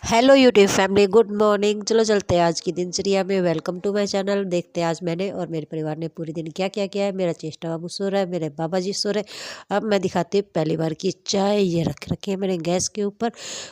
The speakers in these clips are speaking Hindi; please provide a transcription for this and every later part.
Hello YouTube family, good morning. चलो चलते हैं आज की दिनचर्या में। Welcome to my channel. देखते हैं आज मैंने और मेरे परिवार ने पूरे दिन क्या क्या किया है। मेरा चेष्टा बाबू सो रहा है, मेरे बाबा जी सो रहे हैं। अब मैं दिखाती हूँ पहली बार की चाय ये रख रखी है मैंने गैस के ऊपर।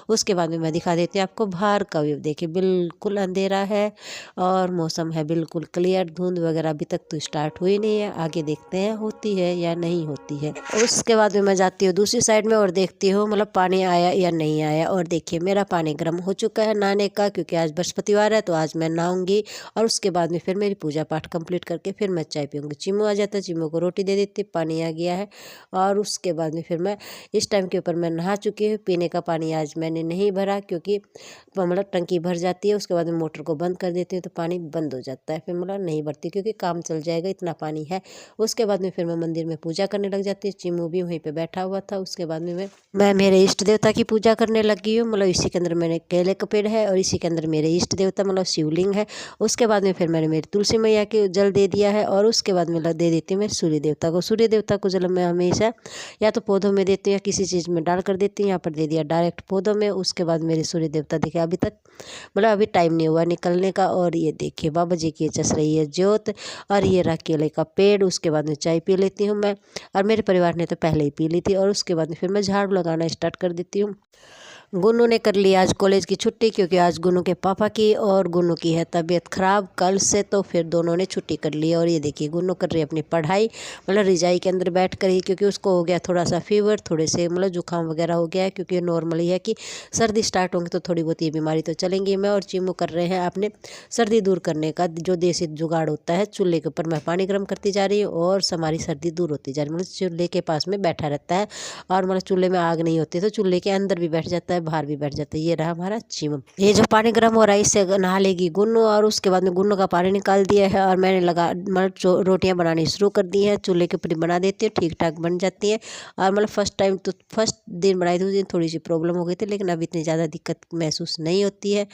उसके बाद में मैं दिखा देती हूँ आपको बाहर का व्यू। देखिए बिल्कुल अंधेरा है और मौसम है बिल्कुल क्लियर। धुंध वगैरह अभी तक तो स्टार्ट हुई नहीं है, आगे देखते हैं होती है या नहीं होती है। उसके बाद में मैं जाती हूँ दूसरी साइड में और देखती हूँ मतलब पानी आया या नहीं आया। और देखिए मेरा पानी गर्म हो चुका है नहाने का, क्योंकि आज बृहस्पतिवार है तो आज मैं नहाऊंगी। और उसके बाद में फिर मेरी पूजा पाठ कंप्लीट करके फिर मैं चाय पीऊँगी। चिमू आ जाता है, चिमू को रोटी दे देती, पानी आ गया है। और उसके बाद में फिर मैं इस टाइम के ऊपर मैं नहा चुकी हूँ। पीने का पानी आज मैंने नहीं भरा, क्योंकि मतलब टंकी भर जाती है। उसके बाद में मोटर को बंद कर देती हूँ तो पानी बंद हो जाता है, फिर मतलब नहीं भरती क्योंकि काम चल जाएगा, इतना पानी है। उसके बाद में फिर मैं मंदिर में पूजा करने लग जाती हूँ। चिमू भी वहीं पे बैठा हुआ था। उसके बाद में मैं मेरे इष्ट देवता की पूजा करने लगी हूँ। मतलब इसी के अंदर मैंने केले का पेड़ है और इसी के अंदर मेरे इष्ट देवता मतलब शिवलिंग है। उसके बाद में फिर मैंने मेरी तुलसी मैया के जल दे दिया है। और उसके बाद में दे देती हूँ मैं सूर्य देवता को। सूर्य देवता को जल मैं हमेशा या तो पौधों में देती हूँ या किसी चीज़ में डाल कर देती हूँ। यहाँ पर दे दिया डायरेक्ट पौधों में। उसके बाद मेरे सूर्य देवता देखे अभी तक मतलब अभी टाइम नहीं हुआ निकलने का। और ये देखिए बाबा जी की चस रही है ज्योत। और ये रहा केले का पेड़। उसके बाद में चाय पी लेती हूँ मैं, और मेरे परिवार ने तो पहले ही पी ली थी। और उसके बाद में फिर मैं झाड़ू लगाना स्टार्ट कर देती हूँ। गुन्नू ने कर लिया आज कॉलेज की छुट्टी, क्योंकि आज गुन्नू के पापा की और गुन्नू की है तबीयत ख़राब कल से, तो फिर दोनों ने छुट्टी कर ली। और ये देखिए गुन्नू कर रही है अपनी पढ़ाई मतलब रिजाई के अंदर बैठ कर ही, क्योंकि उसको हो गया थोड़ा सा फीवर, थोड़े से मतलब जुकाम वगैरह हो गया है। क्योंकि नॉर्मली है कि सर्दी स्टार्ट होंगी तो थोड़ी बहुत ये बीमारी तो चलेंगी। मैं और चीमू कर रहे हैं अपने सर्दी दूर करने का जो देसी जुगाड़ होता है। चूल्हे के ऊपर मैं पानी गर्म करती जा रही हूँ और हमारी सर्दी दूर होती जा रही है। मतलब चूल्हे के पास में बैठा रहता है और मतलब चूल्हे में आग नहीं होती तो चूल्हे के अंदर भी बैठ जाता है, बाहर भी बैठ जाता है। ये रहा हमारा चिमम। ये जो पानी गर्म हो रहा है इससे नहा लेगी गुन्नू। और उसके बाद में गुन्नू का पानी निकाल दिया है और मैंने मतलब रोटियां बनानी शुरू कर दी हैं। चूल्हे के ऊपर बना देती हूँ, ठीक ठाक बन जाती है। और मतलब फर्स्ट दिन बनाई थी उस दिन थोड़ी सी प्रॉब्लम हो गई थी, लेकिन अभी इतनी ज़्यादा दिक्कत महसूस नहीं होती है।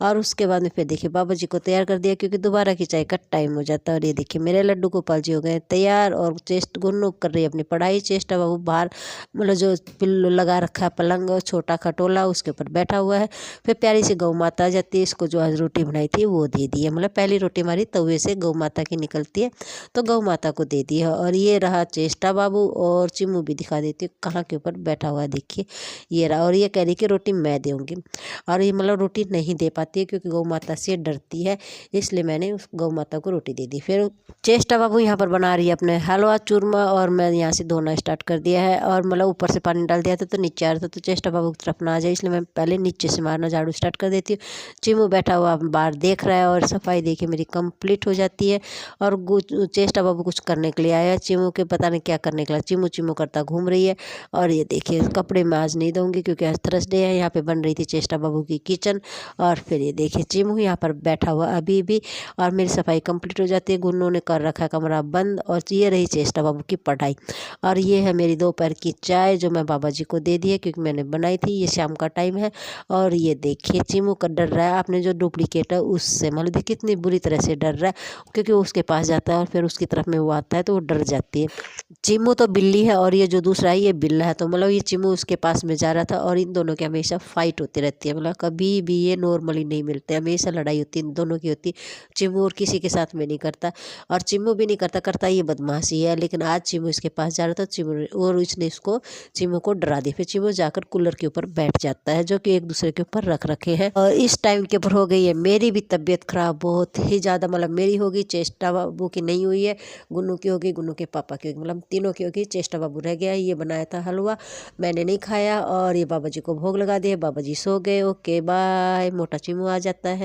और उसके बाद में फिर देखिए बाबा जी को तैयार कर दिया, क्योंकि दोबारा की चाय का टाइम हो जाता है। और ये देखिए मेरे लड्डू गोपाल जी हो गए तैयार। और चेस्ट गुन्नू कर रही है अपनी पढ़ाई। चेष्टा बाबू बाहर मतलब जो पिल्लो लगा रखा है पलंग और छोटा खटोला उसके ऊपर बैठा हुआ है। फिर प्यारी सी गौ माता आ जाती है, इसको जो आज रोटी बनाई थी वो दे दी है। मतलब पहली रोटी हमारी तवे से गौ माता की निकलती है तो गौ माता को दे दी है। और ये रहा चेष्टा बाबू। और चिमू भी दिखा देती हूँ कहाँ के ऊपर बैठा हुआ है, देखिए ये रहा। और ये कह रही कि रोटी मैं दूँगी, और ये मतलब रोटी नहीं दे पाती है क्योंकि गौ माता से डरती है, इसलिए मैंने उस गौ माता को रोटी दे दी। फिर चेष्टा बाबू यहाँ पर बना रही है अपने हलवा चूरमा, और मैं यहाँ से धोना स्टार्ट कर दिया है। और मतलब ऊपर से पानी डाल दिया था तो नीचे आ रहा था, तो चेष्टा बाबू की तरफ ना आ जाए इसलिए मैं पहले नीचे से मारना झाड़ू स्टार्ट कर देती हूँ। चिमू बैठा हुआ बाहर देख रहा है और सफाई देखिए मेरी कंप्लीट हो जाती है। और चेष्टा बाबू कुछ करने के लिए आया, चिमू के पता नहीं क्या करने के लिए चिमू चिमू करता घूम रही है। और ये देखिए कपड़े मैं आज नहीं दूंगी क्योंकि आज थर्सडे है। यहाँ पे बन रही थी चेष्टा बाबू की किचन। और फिर ये देखिए चिमू यहाँ पर बैठा हुआ अभी भी। और मेरी सफाई कंप्लीट हो जाती है, गुन्नू ने कर रखा है कमरा बंद। और ये रही चेष्टा बाबू की पढ़ाई। और ये है मेरी दोपहर की चाय जो मैं बाबा जी को दे दी है क्योंकि मैंने बनाई थी, ये शाम का टाइम है। और ये देखिए चिमू का डर रहा है आपने जो डुप्लीकेट है उससे, मतलब कितनी बुरी तरह से डर रहा है क्योंकि वो उसके पास जाता है और फिर उसकी तरफ में वो आता है तो वो डर जाती है। चिमू तो बिल्ली है और ये जो दूसरा है ये बिल्ला है, तो मतलब ये चिमू उसके पास में जा रहा था और इन दोनों की हमेशा फाइट होती रहती है। मतलब कभी भी ये नॉर्मली नहीं मिलते, हमेशा लड़ाई होती है इन दोनों की होती। चिमू और किसी के साथ में नहीं करता और चिमू भी नहीं करता, करता ये बदमाशी है। लेकिन आज चिमू इसके पास जा रहा था, चिमू और इसने इसको चिमू को डरा दिया। फिर चिमू जाकर कूलर के ऊपर बैठ जाता है जो कि एक दूसरे के ऊपर रख रखे हैं। और इस टाइम के ऊपर हो गई है मेरी भी तबीयत खराब बहुत ही ज़्यादा। मतलब मेरी होगी, चेष्टा बाबू की नहीं हुई है, गुन्नू की होगी, गुन्नू के पापा की होगी, मतलब तीनों की होगी। चेष्टा बाबू रह गया। ये बनाया था हलवा, मैंने नहीं खाया और ये बाबा जी को भोग लगा दिया। बाबा जी सो गए। Okay bye. मोटा चिमू आ जाता है।